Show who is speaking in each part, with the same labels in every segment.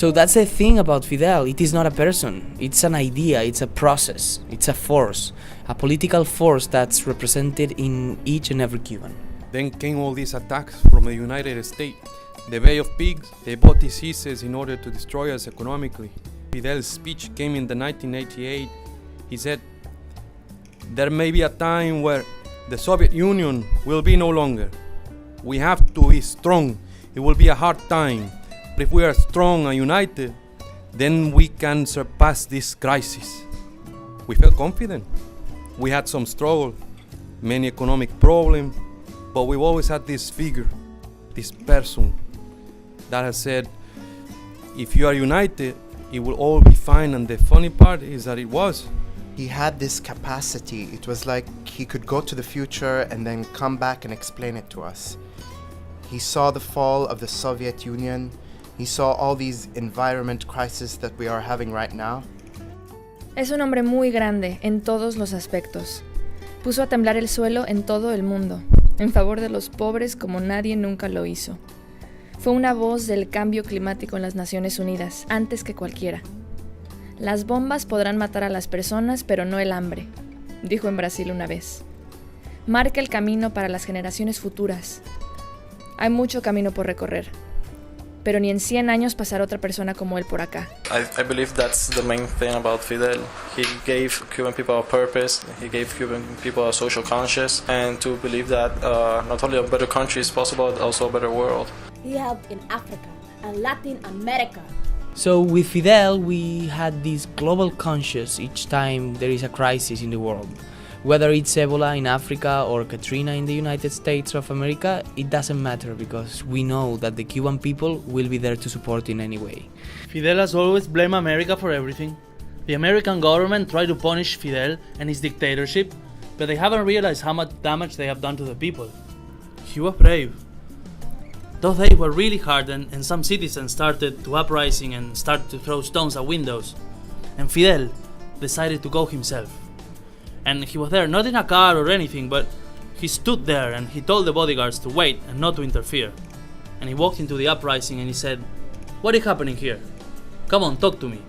Speaker 1: So that's the thing about Fidel. It is not a person. It's an idea, it's a process, it's a force, a political force that's represented in each and every Cuban.
Speaker 2: Then came all these attacks from the United States. The Bay of Pigs, they bought diseases in order to destroy us economically. Fidel's speech came in the 1988. He said, there may be a time where the Soviet Union will be no longer. We have to be strong. It will be a hard time. But if we are strong and united, then we can surpass this crisis. We felt confident. We had some struggle, many economic problems, but we've always had this figure, this person that has said, if you are united, it will all be fine. And the funny part is that it was.
Speaker 3: He had this capacity. It was like he could go to the future and then come back and explain it to us. He saw the fall of the Soviet Union. He saw all these environment crises that we are having right now.
Speaker 4: Es un hombre muy grande en todos los aspectos. Puso a temblar el suelo en todo el mundo, en favor de los pobres como nadie nunca lo hizo. Fue una voz del cambio climático en las Naciones Unidas, antes que cualquiera. Las bombas podrán matar a las personas, pero no el hambre, dijo en Brasil una vez. Marca el camino para las generaciones futuras. Hay mucho camino por recorrer, pero ni en 100 años pasará otra persona como él por acá.
Speaker 5: I believe that's the main thing about Fidel. He gave Cuban people a purpose, he gave Cuban people a social conscience, and to believe that not only a better country is possible, but also a better world.
Speaker 6: He helped in Africa and Latin America.
Speaker 1: So with Fidel, we had this global conscious each time there is a crisis in the world. Whether it's Ebola in Africa or Katrina in the United States of America, it doesn't matter because we know that the Cuban people will be there to support in any way.
Speaker 7: Fidel has always blamed America for everything. The American government tried to punish Fidel and his dictatorship, but they haven't realized how much damage they have done to the people. He was brave. Those days were really hard and some citizens started to uprising and started to throw stones at windows. And Fidel decided to go himself. And he was there, not in a car or anything, but he stood there and he told the bodyguards to wait and not to interfere. And he walked into the uprising and he said, "What is happening here? Come on, talk to me."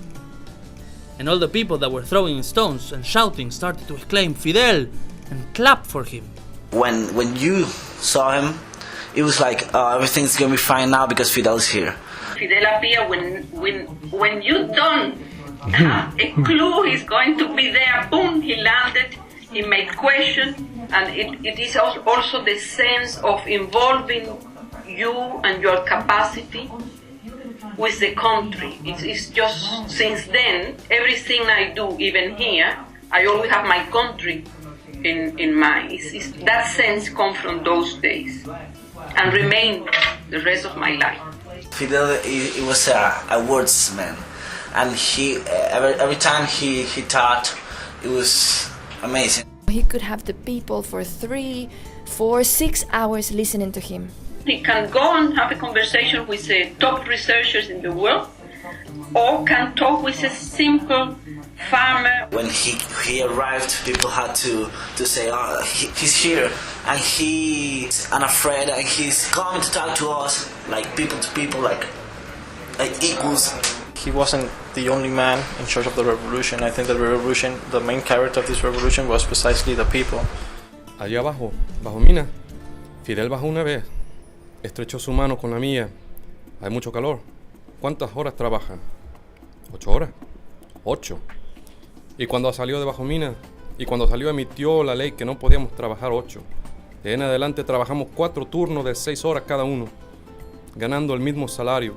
Speaker 7: And all the people that were throwing stones and shouting started to exclaim, "Fidel!" and clap for him.
Speaker 8: When you saw him, it was like, everything's gonna be fine now because Fidel is here.
Speaker 9: Fidel appeared when you don't have a clue he's going to be there. Boom, he landed, he made questions, and it is also the sense of involving you and your capacity with the country. It's just, since then, everything I do, even here, I always have my country in mind. It's that sense comes from those days and remain the rest of my life.
Speaker 8: Fidel, he was a wordsman, and he every time he taught, it was amazing.
Speaker 4: He could have the people for 3, 4, 6 hours listening to him.
Speaker 9: He can go and have a conversation with the top researchers in the world, or can talk with a simple farmer.
Speaker 8: When he arrived, people had to say, "Oh, he's here," and he's unafraid, and he's coming to talk to us like people to people, like equals.
Speaker 5: He wasn't the only man in charge of the revolution. I think the revolution, the main character of this revolution was precisely the people.
Speaker 2: Allá abajo, bajo mina, Fidel bajó una vez, estrechó su mano con la mía. Hay mucho calor. ¿Cuántas horas trabaja? 8 horas. 8. Y cuando salió de bajo mina, y cuando salió emitió la ley que no podíamos trabajar 8. De en adelante trabajamos 4 turnos de 6 horas cada uno, ganando el mismo salario.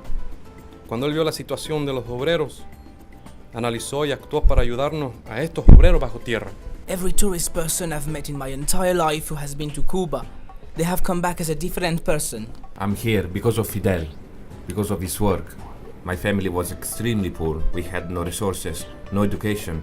Speaker 2: Cuando él vio la situación de los obreros, analizó y actuó para ayudarnos a estos obreros bajo tierra.
Speaker 10: Every tourist person I've met in my entire life who has been to Cuba, they have come back as a different person.
Speaker 11: I'm here because of Fidel, because of his work. My family was extremely poor. We had no resources, no education.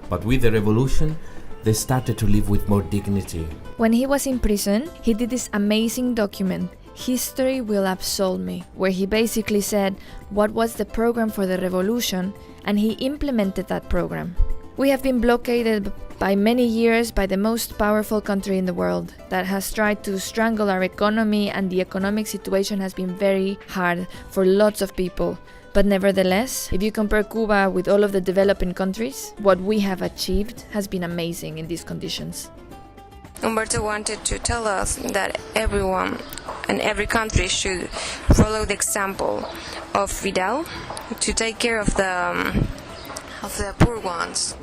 Speaker 11: But with the revolution, they started to live with more dignity.
Speaker 4: When he was in prison, he did this amazing document, History Will Absolve Me, where he basically said what was the program for the revolution, and he implemented that program. We have been blockaded by many years by the most powerful country in the world that has tried to strangle our economy, and the economic situation has been very hard for lots of people. But nevertheless, if you compare Cuba with all of the developing countries, what we have achieved has been amazing in these conditions.
Speaker 12: Humberto wanted to tell us that everyone and every country should follow the example of Fidel to take care of the poor ones.